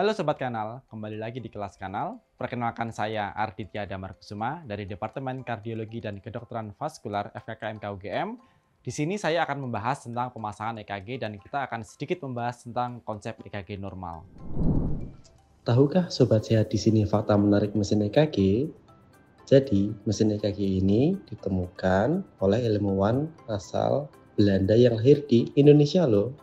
Halo Sobat Kanal, kembali lagi di kelas Kanal. Perkenalkan saya Arditya Damarkusuma dari Departemen Kardiologi dan Kedokteran Vaskular FKKMK UGM. Di sini saya akan membahas tentang pemasangan EKG dan kita akan sedikit membahas tentang konsep EKG normal. Tahukah Sobat Sehat di sini fakta menarik mesin EKG? Jadi, mesin EKG ini ditemukan oleh ilmuwan asal Belanda yang lahir di Indonesia loh.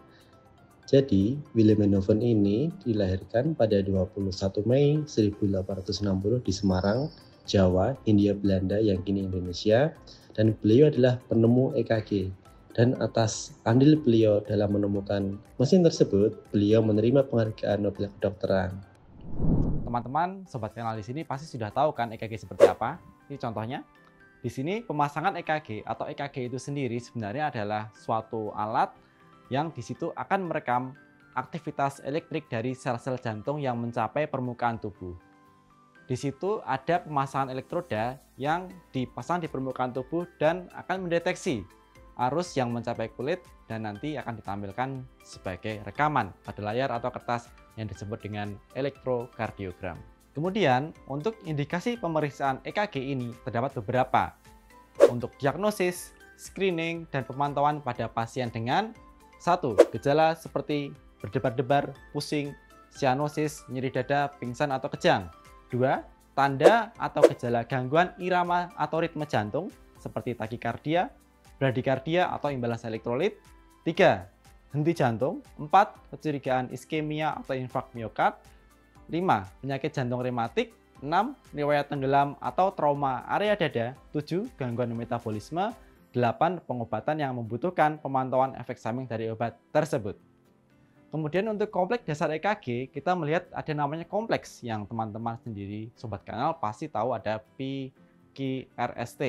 Jadi, Willem Einthoven ini dilahirkan pada 21 Mei 1860 di Semarang, Jawa, Hindia Belanda yang kini Indonesia, dan beliau adalah penemu EKG. Dan atas andil beliau dalam menemukan mesin tersebut, beliau menerima penghargaan Nobel Kedokteran. Teman-teman, Sobat Kanal di sini pasti sudah tahu kan EKG seperti apa? Ini contohnya. Di sini pemasangan EKG atau EKG itu sendiri sebenarnya adalah suatu alat yang di situ akan merekam aktivitas elektrik dari sel-sel jantung yang mencapai permukaan tubuh. Di situ ada pemasangan elektroda yang dipasang di permukaan tubuh dan akan mendeteksi arus yang mencapai kulit dan nanti akan ditampilkan sebagai rekaman pada layar atau kertas yang disebut dengan elektrokardiogram. Kemudian, untuk indikasi pemeriksaan EKG ini terdapat beberapa. Untuk diagnosis, screening, dan pemantauan pada pasien dengan 1. Gejala seperti berdebar-debar, pusing, sianosis, nyeri dada, pingsan atau kejang. 2. Tanda atau gejala gangguan irama atau ritme jantung seperti takikardia, bradikardia atau imbalansi elektrolit. 3. Henti jantung. 4. Kecurigaan iskemia atau infark miokard. 5. Penyakit jantung rematik. 6. Riwayat tenggelam atau trauma area dada. 7. Gangguan metabolisme. 8. Pengobatan yang membutuhkan pemantauan efek samping dari obat tersebut. Kemudian untuk kompleks dasar EKG, kita melihat ada namanya kompleks yang teman-teman sendiri Sobat Kanal pasti tahu ada PQRST.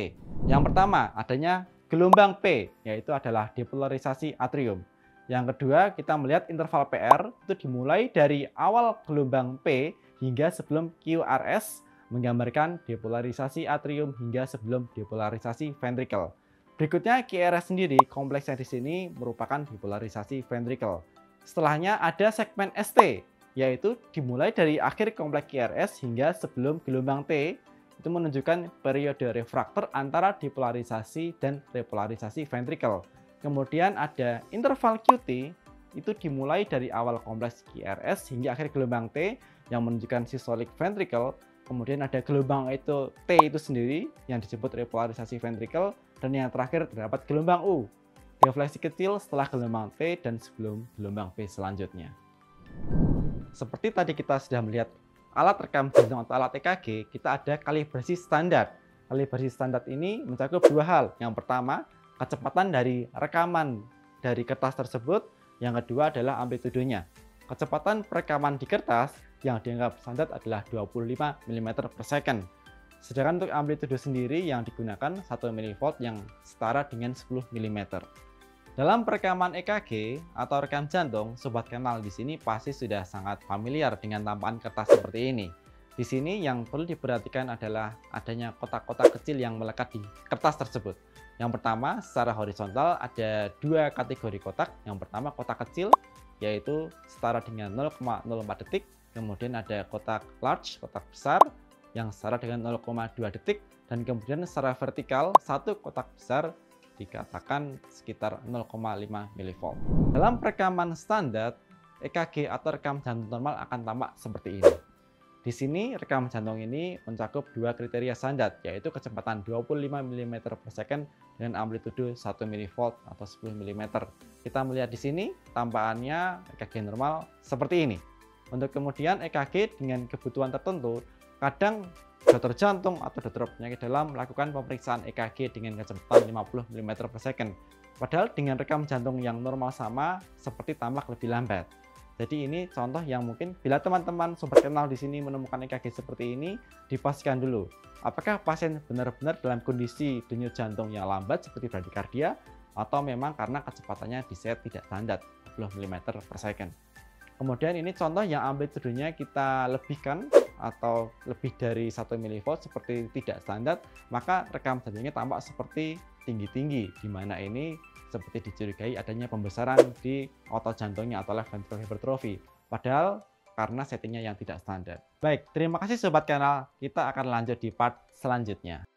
Yang pertama adanya gelombang P, yaitu adalah depolarisasi atrium. Yang kedua kita melihat interval PR itu dimulai dari awal gelombang P hingga sebelum QRS menggambarkan depolarisasi atrium hingga sebelum depolarisasi ventricle. Berikutnya QRS sendiri, kompleksnya di sini merupakan depolarisasi ventricle. Setelahnya ada segmen ST, yaitu dimulai dari akhir kompleks QRS hingga sebelum gelombang T, itu menunjukkan periode refraktor antara depolarisasi dan repolarisasi ventricle. Kemudian ada interval QT, itu dimulai dari awal kompleks QRS hingga akhir gelombang T yang menunjukkan systolic ventricle. Kemudian ada gelombang itu T itu sendiri yang disebut repolarisasi ventricle. Dan yang terakhir terdapat gelombang U, defleksi kecil setelah gelombang T dan sebelum gelombang P selanjutnya. Seperti tadi kita sudah melihat alat rekam jantung atau alat EKG, kita ada kalibrasi standar. Kalibrasi standar ini mencakup dua hal. Yang pertama, kecepatan dari rekaman dari kertas tersebut. Yang kedua adalah amplitudenya. Kecepatan perekaman di kertas yang dianggap standar adalah 25 mm per second. Sedangkan untuk amplitude sendiri yang digunakan 1 mV yang setara dengan 10 mm. Dalam perekaman EKG atau rekam jantung, Sobat Kanal di sini pasti sudah sangat familiar dengan tampakan kertas seperti ini. Di sini yang perlu diperhatikan adalah adanya kotak-kotak kecil yang melekat di kertas tersebut. Yang pertama, secara horizontal ada dua kategori kotak. Yang pertama kotak kecil, yaitu setara dengan 0,04 detik. Kemudian ada kotak large, kotak besar, yang setara dengan 0,2 detik, dan kemudian secara vertikal satu kotak besar dikatakan sekitar 0,5 mV. Dalam perekaman standar, EKG atau rekam jantung normal akan tampak seperti ini. Di sini rekam jantung ini mencakup dua kriteria standar, yaitu kecepatan 25 mm per second dengan amplitude 1 mV atau 10 mm. Kita melihat di sini tampakannya EKG normal seperti ini. Untuk kemudian EKG dengan kebutuhan tertentu, kadang dokter jantung atau dokter penyakit dalam melakukan pemeriksaan EKG dengan kecepatan 50 mm per second. Padahal dengan rekam jantung yang normal sama seperti tampak lebih lambat. Jadi ini contoh yang mungkin bila teman-teman Sobat Kanal di sini menemukan EKG seperti ini, dipastikan dulu apakah pasien benar-benar dalam kondisi denyut jantung yang lambat seperti bradikardia atau memang karena kecepatannya diset tidak standar 40 mm per second. Kemudian ini contoh yang amplitudenya kita lebihkan atau lebih dari 1 mV seperti tidak standar, maka rekam jantungnya tampak seperti tinggi-tinggi, di mana ini seperti dicurigai adanya pembesaran di otot jantungnya atau left ventricular hypertrophy. Padahal karena settingnya yang tidak standar. Baik, terima kasih Sobat Kanal. Kita akan lanjut di part selanjutnya.